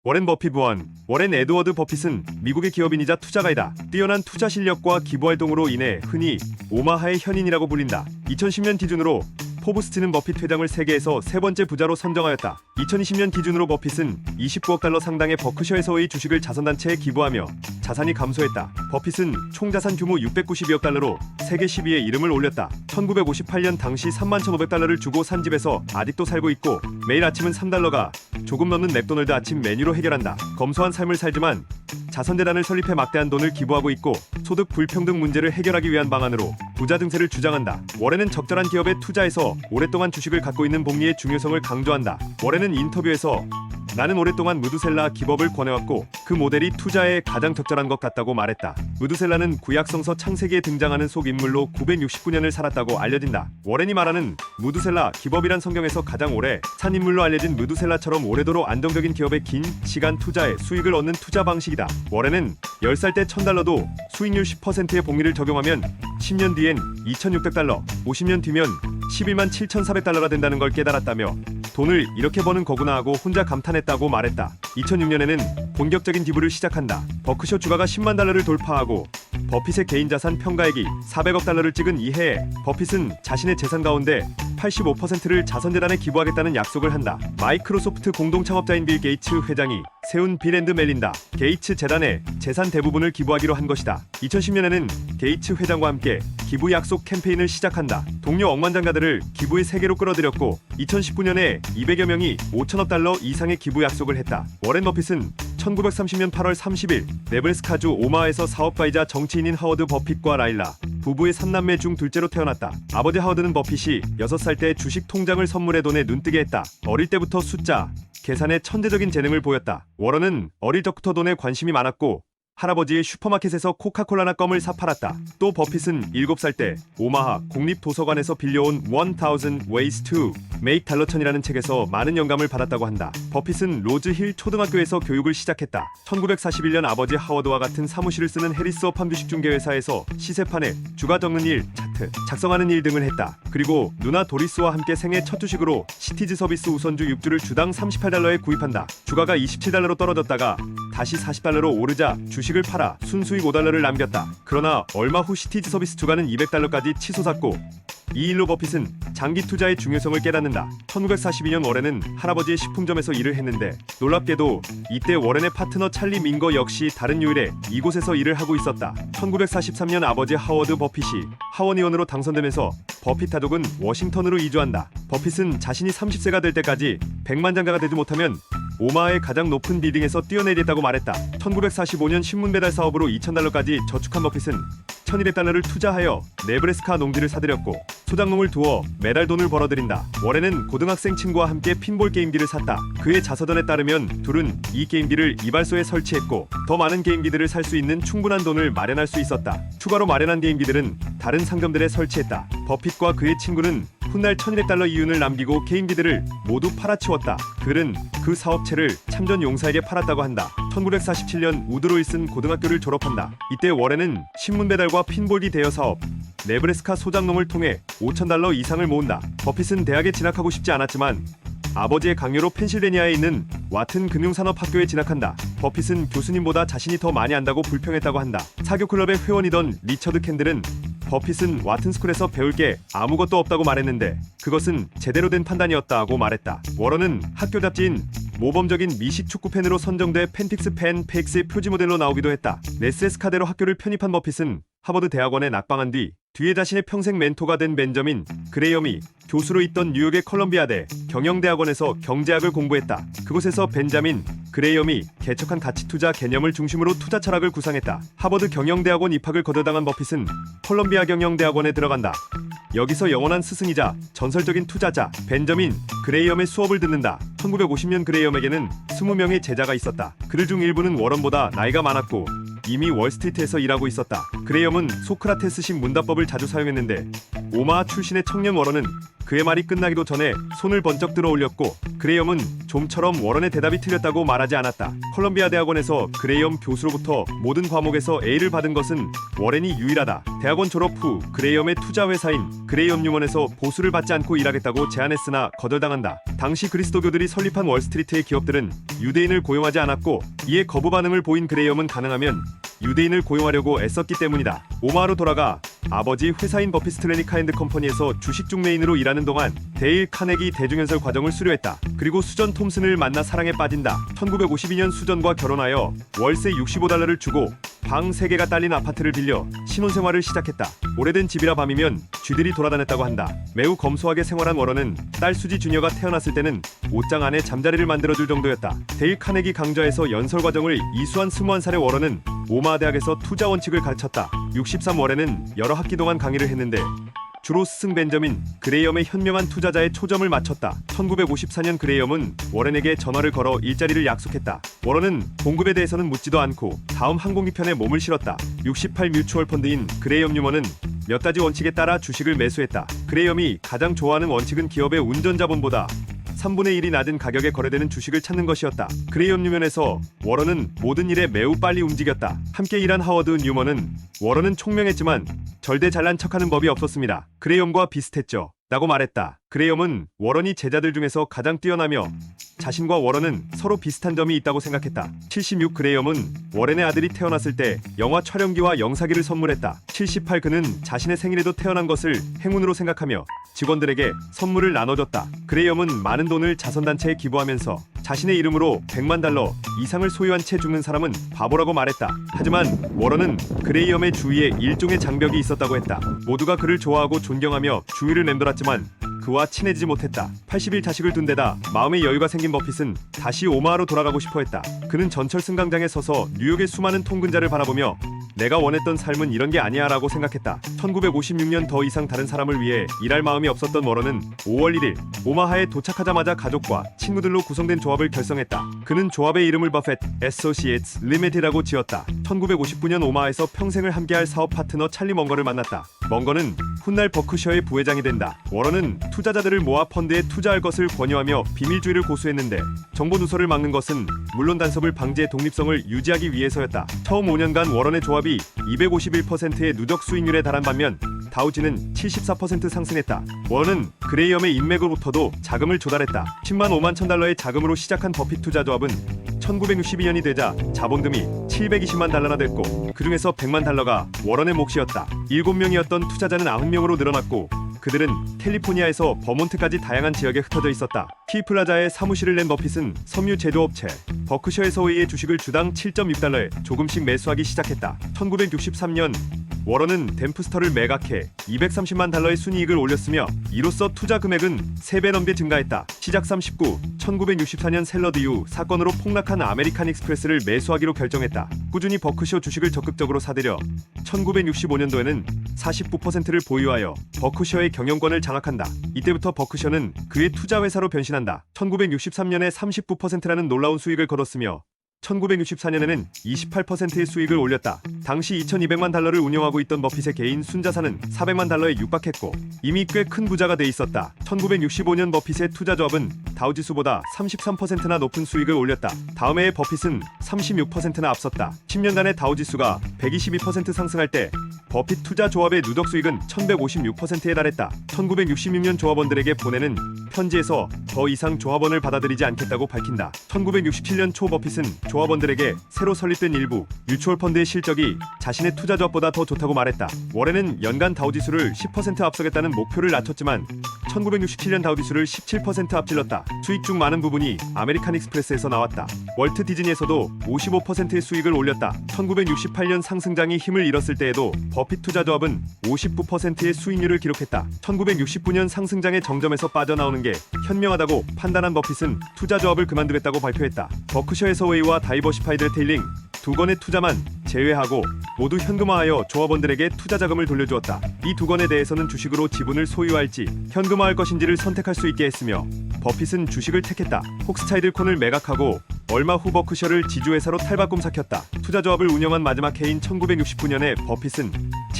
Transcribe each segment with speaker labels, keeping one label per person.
Speaker 1: 워렌 버핏 워렌 에드워드 버핏은 미국의 기업인이자 투자가이다. 뛰어난 투자 실력과 기부활동으로 인해 흔히 오마하의 현인이라고 불린다. 2010년 기준으로 포브스지는 버핏 회장을 세계에서 세 번째 부자로 선정하였다. 2020년 기준으로 버핏은 29억 달러 상당의 버크셔에서의 주식을 자선단체에 기부하며 자산이 감소했다. 버핏은 총 자산 규모 692억 달러로 세계 10위에 이름을 올렸다. 1958년 당시 31,500달러를 주고 산 집에서 아직도 살고 있고 매일 아침은 3달러가 조금 넘는 맥도널드 아침 메뉴로 해결한다. 검소한 삶을 살지만 자선재단을 설립해 막대한 돈을 기부하고 있고 소득 불평등 문제를 해결하기 위한 방안으로 부자 증세를 주장한다. 워렌은 적절한 기업에 투자해서 오랫동안 주식을 갖고 있는 복리의 중요성을 강조한다. 워렌은 인터뷰에서 나는 오랫동안 무드셀라 기법을 권해왔고 그 모델이 투자에 가장 적절한 것 같다고 말했다. 무드셀라는 구약성서 창세기에 등장하는 속인물로 969년을 살았다고 알려진다. 워렌이 말하는 무드셀라 기법이란 성경에서 가장 오래 산 인물로 알려진 무드셀라처럼 오래도록 안정적인 기업에 긴 시간 투자해 수익을 얻는 투자 방식이다. 워렌은 10살 때 $1,000도 수익률 10%의 복리를 적용하면 10년 뒤엔 2,600달러, 50년 뒤면 11만 7,400달러가 된다는 걸 깨달았다며 돈을 이렇게 버는 거구나 하고 혼자 감탄했다고 말했다. 2006년에는 본격적인 기부를 시작한다. 버크셔 주가가 10만 달러를 돌파하고 버핏의 개인 자산 평가액이 400억 달러를 찍은 이 해에 버핏은 자신의 재산 가운데 85%를 자선재단에 기부하겠다는 약속을 한다. 마이크로소프트 공동 창업자인 빌 게이츠 회장이 세운 빌 앤드 멜린다 게이츠 재단에 재산 대부분을 기부하기로 한 것이다. 2010년에는 게이츠 회장과 함께 기부 약속 캠페인을 시작한다. 동료 억만장자들을 기부의 세계로 끌어들였고 2019년에 200여 명이 5천억 달러 이상의 기부 약속을 했다. 워렌 버핏은 1930년 8월 30일 네브래스카주 오마하에서 사업가이자 정치인인 하워드 버핏과 라일라 부부의 3남매 중 둘째로 태어났다. 아버지 하워드는 버핏이 6살 때 주식 통장을 선물해 돈에 눈뜨게 했다. 어릴 때부터 숫자, 계산에 천재적인 재능을 보였다. 워런은 어릴 적부터 돈에 관심이 많았고 할아버지의 슈퍼마켓에서 코카콜라나 껌을 사 팔았다. 또 버핏은 7살 때 오마하 공립도서관에서 빌려온 1000 Ways to Make 달러천이라는 책에서 많은 영감을 받았다고 한다. 버핏은 로즈힐 초등학교에서 교육을 시작했다. 1941년 아버지 하워드와 같은 사무실을 쓰는 해리스업한 주식중개회사에서 시세판에 주가 적는 일, 차트, 작성하는 일 등을 했다. 그리고 누나 도리스와 함께 생애 첫 주식으로 시티즈 서비스 우선주 6주를 주당 38달러에 구입한다. 주가가 27달러로 떨어졌다가 다시 40달러로 오르자 주식을 팔아 순수익 5달러를 남겼다. 그러나 얼마 후 시티즈 서비스 주가는 200달러까지 치솟았고 이 일로 버핏은 장기 투자의 중요성을 깨닫는다. 1942년 워렌은 할아버지의 식품점에서 일을 했는데 놀랍게도 이때 워렌의 파트너 찰리 민거 역시 다른 요일에 이곳에서 일을 하고 있었다. 1943년 아버지 하워드 버핏이 하원의원으로 당선되면서 버핏 가족은 워싱턴으로 이주한다. 버핏은 자신이 30세가 될 때까지 백만장자가 되지 못하면 오마하의 가장 높은 빌딩에서 뛰어내리겠다고 말했다. 1945년 신문 배달 사업으로 2,000달러까지 저축한 버핏은 1,200달러를 투자하여 네브래스카 농지를 사들였고 소작농을 두어 매달 돈을 벌어들인다. 워렌은 고등학생 친구와 함께 핀볼 게임기를 샀다. 그의 자서전에 따르면 둘은 이 게임기를 이발소에 설치했고 더 많은 게임기들을 살 수 있는 충분한 돈을 마련할 수 있었다. 추가로 마련한 게임기들은 다른 상점들에 설치했다. 버핏과 그의 친구는 훗날 1,200달러 이윤을 남기고 게임기들을 모두 팔아치웠다. 그들은 그 사업체를 참전 용사에게 팔았다고 한다. 1947년 우드로이슨 고등학교를 졸업한다. 이때 워렌은 신문 배달과 핀볼기 대여 사업, 네브래스카 소작농을 통해 5,000달러 이상을 모은다. 버핏은 대학에 진학하고 싶지 않았지만 아버지의 강요로 펜실베니아에 있는 와튼 금융산업학교에 진학한다. 버핏은 교수님보다 자신이 더 많이 안다고 불평했다고 한다. 사교클럽의 회원이던 리처드 캔들은 버핏은 와튼스쿨에서 배울 게 아무것도 없다고 말했는데 그것은 제대로 된 판단이었다고 말했다. 워런은 학교 잡지인 모범적인 미식 축구 팬으로 선정돼 펜픽스 팬 페익스의 표지 모델로 나오기도 했다. 네스에스 카대로 학교를 편입한 버핏은 하버드 대학원에 낙방한 뒤에 자신의 평생 멘토가 된 벤저민 그레이엄이 교수로 있던 뉴욕의 컬럼비아대 경영대학원에서 경제학을 공부했다. 그곳에서 벤자민 그레이엄이 개척한 가치투자 개념을 중심으로 투자 철학을 구상했다. 하버드 경영대학원 입학을 거절당한 버핏은 컬럼비아 경영대학원에 들어간다. 여기서 영원한 스승이자 전설적인 투자자 벤저민 그레이엄의 수업을 듣는다. 1950년 그레이엄에게는 20명의 제자가 있었다. 그들 중 일부는 워런보다 나이가 많았고 이미 월스트리트에서 일하고 있었다. 그레이엄은 소크라테스식 문답법을 자주 사용했는데 오마하 출신의 청년 워런은 그의 말이 끝나기도 전에 손을 번쩍 들어 올렸고 그레이엄은 좀처럼 워런의 대답이 틀렸다고 말하지 않았다. 컬럼비아 대학원에서 그레이엄 교수로부터 모든 과목에서 A를 받은 것은 워렌이 유일하다. 대학원 졸업 후 그레이엄의 투자 회사인 그레이엄 뉴먼에서 보수를 받지 않고 일하겠다고 제안했으나 거절당한다. 당시 그리스도교들이 설립한 월스트리트의 기업들은 유대인을 고용하지 않았고 이에 거부 반응을 보인 그레이엄은 가능하면 유대인을 고용하려고 애썼기 때문이다. 오마하로 돌아가 아버지 회사인 버피스트래닉 하앤드 컴퍼니에서 주식 중매인으로 일하는 동안 데일 카네기 대중연설 과정을 수료했다. 그리고 수전 톰슨을 만나 사랑에 빠진다. 1952년 수전과 결혼하여 월세 $65를 주고 방 3개가 딸린 아파트를 빌려 신혼생활을 시작했다. 오래된 집이라 밤이면 쥐들이 돌아다녔다고 한다. 매우 검소하게 생활한 워런은 딸 수지 주니어가 태어났을 때는 옷장 안에 잠자리를 만들어줄 정도였다. 데일 카네기 강좌에서 연설 과정을 이수한 21살의 워런은 오마하 대학에서 투자 원칙을 가르쳤다. 63월에는 여러 학기 동안 강의를 했는데 주로 스승 벤저민 그레이엄의 현명한 투자자에 초점을 맞췄다. 1954년 그레이엄은 워렌에게 전화를 걸어 일자리를 약속했다. 워런은 공급에 대해서는 묻지도 않고 다음 항공기 편에 몸을 실었다. 68 뮤추얼 펀드인 그레이엄 뉴먼은 몇 가지 원칙에 따라 주식을 매수했다. 그레이엄이 가장 좋아하는 원칙은 기업의 운전자본보다 3분의 1이 낮은 가격에 거래되는 주식을 찾는 것이었다. 그레이엄 뉴먼에서 워런은 모든 일에 매우 빨리 움직였다. 함께 일한 하워드 뉴먼은 워런은 총명했지만 절대 잘난 척하는 법이 없었습니다. 그레이엄과 비슷했죠. 라고 말했다. 그레이엄은 워런이 제자들 중에서 가장 뛰어나며 자신과 워런은 서로 비슷한 점이 있다고 생각했다. 76 그레이엄은 워렌의 아들이 태어났을 때 영화 촬영기와 영사기를 선물했다. 78 그는 자신의 생일에도 태어난 것을 행운으로 생각하며 직원들에게 선물을 나눠줬다. 그레이엄은 많은 돈을 자선단체에 기부하면서 자신의 이름으로 $100만 이상을 소유한 채 죽는 사람은 바보라고 말했다. 하지만 워런은 그레이엄의 주위에 일종의 장벽이 있었다고 했다. 모두가 그를 좋아하고 존경하며 주위를 맴돌았지만 그와 친해지지 못했다. 80일 자식을 둔 데다 마음의 여유가 생긴 버핏은 다시 오마하로 돌아가고 싶어 했다. 그는 전철 승강장에 서서 뉴욕의 수많은 통근자를 바라보며 내가 원했던 삶은 이런 게 아니야 라고 생각했다. 1956년 더 이상 다른 사람을 위해 일할 마음이 없었던 워런은 5월 1일 오마하에 도착하자마자 가족과 친구들로 구성된 조합을 결성했다. 그는 조합의 이름을 버핏 Associates Limited라고 지었다. 1959년 오마하에서 평생을 함께할 사업 파트너 찰리 멍거를 만났다. 멍거는 훗날 버크셔의 부회장이 된다. 워런은 투자자들을 모아 펀드에 투자할 것을 권유하며 비밀주의를 고수했는데 정보 누설을 막는 것은 물론 단속을 방지해 독립성을 유지하기 위해서였다. 처음 5년간 워런의 조합이 251%의 누적 수익률에 달한 반면 다우지는 74% 상승했다. 워런은 그레이엄의 인맥으로부터도 자금을 조달했다. 10만 5만 $1,000의 자금으로 시작한 버핏 투자 조합은 1962년이 되자 자본금이 $720만 됐고 그 중에서 $100만 워런의 몫이었다. 7명이었던 투자자는 90명으로 늘어났고 그들은 캘리포니아에서 버몬트까지 다양한 지역에 흩어져 있었다. 티플라자에 사무실을 낸 버핏은 섬유 제조업체 버크셔에서의 주식을 주당 $7.6에 조금씩 매수하기 시작했다. 1963년 워런은 댐프스터를 매각해 $230만 순이익을 올렸으며 이로써 투자 금액은 3배 넘게 증가했다. 시작 39. 1964년 샐러드 이후 사건으로 폭락한 아메리칸 익스프레스를 매수하기로 결정했다. 꾸준히 버크셔 주식을 적극적으로 사들여 1965년도에는 49%를 보유하여 버크셔의 경영권을 장악한다. 이때부터 버크셔는 그의 투자 회사로 변신한다. 1963년에 39%라는 놀라운 수익을 거뒀으며 1964년에는 28%의 수익을 올렸다. 당시 $2,200만 운영하고 있던 버핏의 개인 순자산은 $400만 육박했고 이미 꽤 큰 부자가 돼 있었다. 1965년 버핏의 투자 조합은 다우지수보다 33%나 높은 수익을 올렸다. 다음 해에 버핏은 36%나 앞섰다. 10년간의 다우지수가 122% 상승할 때 버핏 투자 조합의 누적 수익은 1156%에 달했다. 1966년 조합원들에게 보내는 편지에서 더 이상 조합원을 받아들이지 않겠다고 밝힌다. 1967년 초 버핏은 조합원들에게 새로 설립된 일부 뮤추얼 펀드의 실적이 자신의 투자 조합보다 더 좋다고 말했다. 워렌은 연간 다우지수를 10% 앞서겠다는 목표를 낮췄지만 1967년 다우지수를 17% 앞질렀다. 수익 중 많은 부분이 아메리칸 익스프레스에서 나왔다. 월트 디즈니에서도 55%의 수익을 올렸다. 1968년 상승장이 힘을 잃었을 때에도 버핏 투자 조합은 59%의 수익률을 기록했다. 1969년 상승장의 정점에서 빠져나오는 게 현명하다고 판단한 버핏은 투자 조합을 그만두겠다고 발표했다. 버크셔에서웨이와 다이버시파이드 리테일링 두 건의 투자만 제외하고 모두 현금화하여 조합원들에게 투자 자금을 돌려주었다. 이 두 건에 대해서는 주식으로 지분을 소유할지 현금화할 것인지를 선택할 수 있게 했으며 버핏은 주식을 택했다. 폭스차이들콘을 매각하고 얼마 후 버크셔를 지주회사로 탈바꿈 삭혔다. 투자 조합을 운영한 마지막 해인 1969년에 버핏은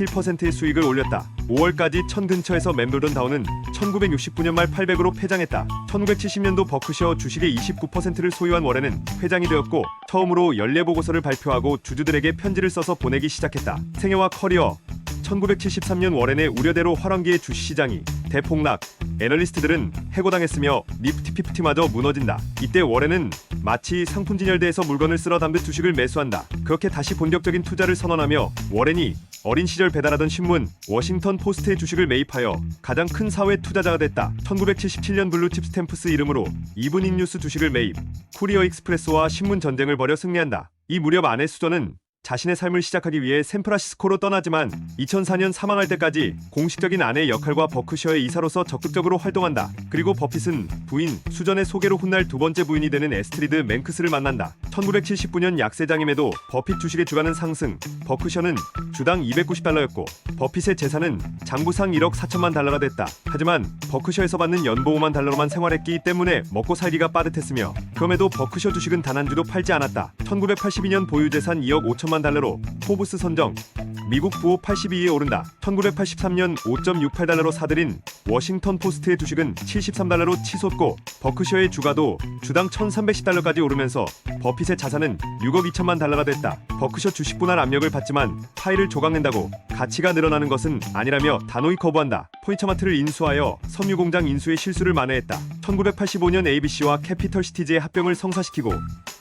Speaker 1: 7%의 수익을 올렸다. 5월까지 1000 근처에서 맴돌던 다우는 1969년 말 800으로 폐장했다. 1970년도 버크셔 주식의 29%를 소유한 워렌은 회장이 되었고 처음으로 연례보고서를 발표하고 주주들에게 편지를 써서 보내기 시작했다. 생애와 커리어 1973년 워렌의 우려대로 활황기의 주식시장이 대폭락, 애널리스트들은 해고당했으며 니프티 피프티마저 무너진다. 이때 워렌은 마치 상품 진열대에서 물건을 쓸어 담듯 주식을 매수한다. 그렇게 다시 본격적인 투자를 선언하며 워렌이 어린 시절 배달하던 신문 워싱턴 포스트의 주식을 매입하여 가장 큰 사회 투자자가 됐다. 1977년 블루칩 스탬프스 이름으로 이브닝 뉴스 주식을 매입, 쿠리어 익스프레스와 신문 전쟁을 벌여 승리한다. 이 무렵 아내 수전은 자신의 삶을 시작하기 위해 샌프란시스코로 떠나지만 2004년 사망할 때까지 공식적인 아내의 역할과 버크셔의 이사로서 적극적으로 활동한다. 그리고 버핏은 부인 수전의 소개로 훗날 두 번째 부인이 되는 에스트리드 맨크스를 만난다. 1979년 약세장임에도 버핏 주식의 주가는 상승, 버크셔는 주당 $290였고 버핏의 재산은 장부상 1억 4천만 달러가 됐다. 하지만 버크셔에서 받는 연봉 $5만 생활했기 때문에 먹고 살기가 빠듯했으며 그럼에도 버크셔 주식은 단 한 주도 팔지 않았다. 1982년 보유재산 2억 5천만 달러로 포브스 선정, 미국 부호 82위에 오른다. 1983년 5.68달러로 사들인 워싱턴 포스트의 주식은 $73로 치솟고 버크셔의 주가도 주당 $1310달러까지 오르면서 버핏의 자산은 6억 2천만 달러가 됐다. 버크셔 주식 분할 압력을 받지만 파이를 조각낸다고 가치가 늘어나는 것은 아니라며 단호히 거부한다. 포니처마트를 인수하여 섬유공장 인수의 실수를 만회했다. 1985년 ABC와 캐피털시티즈의 합병을 성사시키고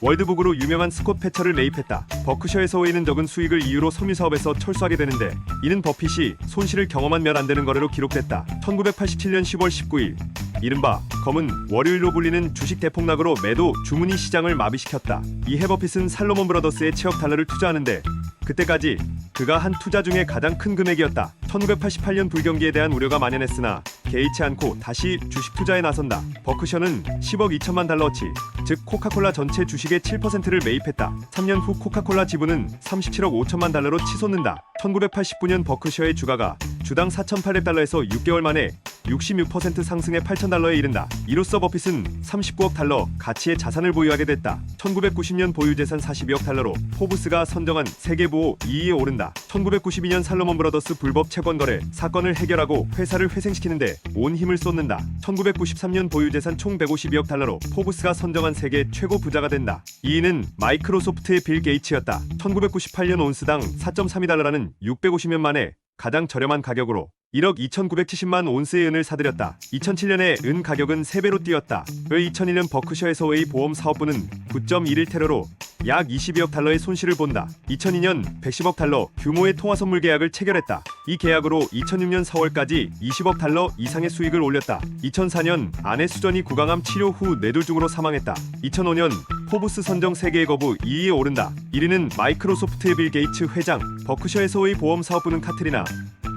Speaker 1: 월드북으로 유명한 스콧 패처를 매입했다. 버크셔에서 오이는 적은 수익을 이유로 섬유사업에서 철수하게 되는데 이는 버핏이 손실을 경험한 몇 안 되는 거래로 기록됐다. 1987년 10월 19일 이른바 검은 월요일로 불리는 주식 대폭락으로 매도 주문이 시장을 마비시켰다. 이해 버핏은 살로몬 브러더스에 7억 달러를 투자하는데 그때까지 그가 한 투자 중에 가장 큰 금액이었다. 1988년 불경기에 대한 우려가 만연했으나 개의치 않고 다시 주식 투자에 나선다. 버크셔는 10억 2천만 달러어치, 즉 코카콜라 전체 주식의 7%를 매입했다. 3년 후 코카콜라 지분은 37억 5천만 달러로 치솟는다. 1989년 버크셔의 주가가 주당 4,800달러에서 6개월 만에 66% 상승해 8,000달러에 이른다. 이로써 버핏은 39억 달러 가치의 자산을 보유하게 됐다. 1990년 보유재산 42억 달러로 포브스가 선정한 세계부호 2위에 오른다. 1992년 살로몬 브러더스 불법 채권거래 사건을 해결하고 회사를 회생시키는데 온 힘을 쏟는다. 1993년 보유재산 총 152억 달러로 포브스가 선정한 세계 최고 부자가 된다. 2위는 마이크로소프트의 빌 게이츠였다. 1998년 온스당 4.32달러라는 650년 만에 가장 저렴한 가격으로 1억 2,970만 온스의 은을 사들였다. 2007년에 은 가격은 3배로 뛰었다. 2001년 버크셔에서의 보험 사업부는 9.11 테러로 약 22억 달러의 손실을 본다. 2002년 110억 달러 규모의 통화선물 계약을 체결했다. 이 계약으로 2006년 4월까지 20억 달러 이상의 수익을 올렸다. 2004년 아내 수전이 구강암 치료 후 뇌졸중으로 사망했다. 2005년 포브스 선정 세계의 거부 2위에 오른다. 1위는 마이크로소프트의 빌 게이츠 회장, 버크셔에서의 보험 사업부는 카트리나,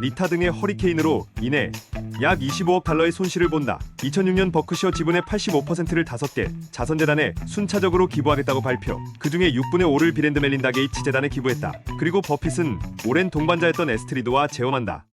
Speaker 1: 리타 등의 허리케인으로 인해 약 25억 달러의 손실을 본다. 2006년 버크셔 지분의 85%를 5개 자선재단에 순차적으로 기부하겠다고 발표. 그 중에 6분의 5를 비랜드 멜린다 게이츠 재단에 기부했다. 그리고 버핏은 오랜 동반자였던 에스트리드와 재혼한다.